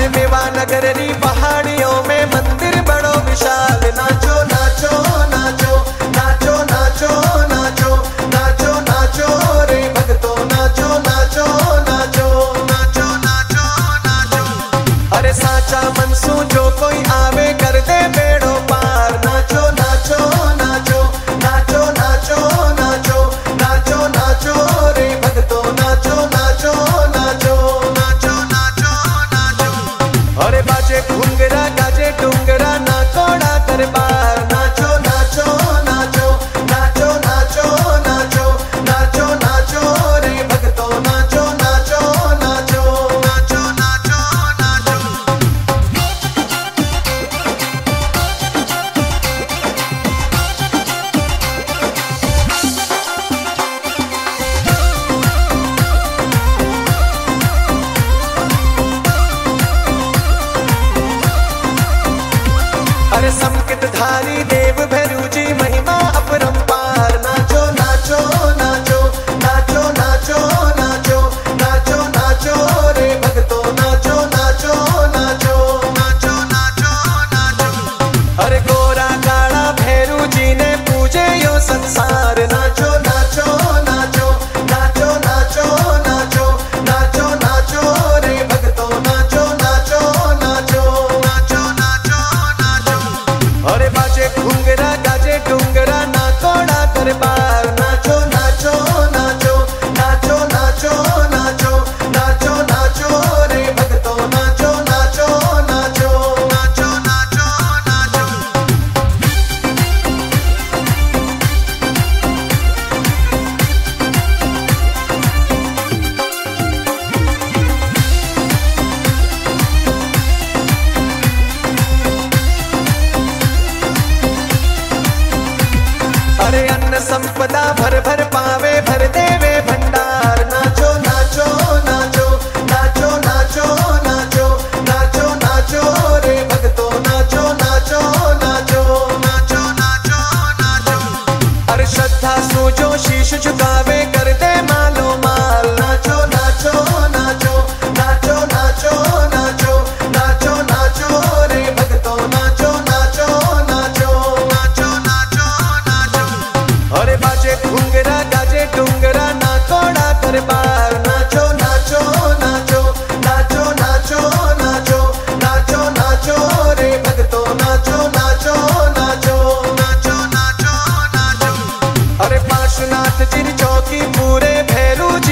अरे मेवा नगर री पहाड़ियों में मंदिर बड़ो विशाल। नाचो नाचो नाचो नाचो नाचो नाचो नाचो नाचो रे भक्तो नाचो नाचो नाचो नाचो नाचो नाचो। अरे साचा मनसू जो कोई आवे कर दे बेड़ो पार। नाचो नाचो नाचो नाचो नाचो नाचो नाचो नाचो रे भक्तो नाचो नाचो नाचो नाचो नाचो नाचो। अरे बाजे घुंगरा गाजे डूंगरा ना कोड़ा दरबार। नाचो नाचो नाचो नाचो नाचो नाचो नाचो नाचो रे भक्तो नाचो नाचो नाचो नाचो नाचो नाचो। अरे संकट धारी देव भैरू जी महिमा अपरंपार। नाचो नाचो नाचो नाचो नाचो नाचो नाचो नाचो रे भक्तो नाचो नाचो नाचो नाचो नाचो नाचो। अरे गोरा काला भैरू जी ने पूजे यो संसार। नाचो नाचो नाचो नाचो नाचो नाचो नाचो नाचो रे भक्तो नाचो नाचो नाचो नाचो नाचो नाचो। अरे बाजे घुंगरा गाजे डूंगरा ना कोड़ा दरबार। नाचो नाचो नाचो नाचो नाचो नाचो नाचो नाचो रे भक्तो नाचो नाचो नाचो नाचो नाचो नाचो। अरे अन्न संपदा भर भर पावे भर देवे भंडार। नाचो नाचो नाचो नाचो नाचो नाचो नाचो नाचो रे भक्तो नाचो नाचो नाचो नाचो नाचो नाचो। अरे श्रद्धा सूजो शीश झुकावे कर दे मालो माल। नाचो नाचो नाचो नाचो नाचो नाचो नाचो नाचो रे भक्तो नाचो नाचो नाचो नाचो नाचो नाचो। अरे बाजे घुंगरा गाजे डूंगरा ना कोड़ा दरबार। नाचो नाचो नाचो नाचो नाचो नाचो नाचो नाचो रे भक्तो नाचो नाचो नाचो नाचो नाचो नाचो। अरे पार्श्वनाथ जी चौकी पूरे भैरू जी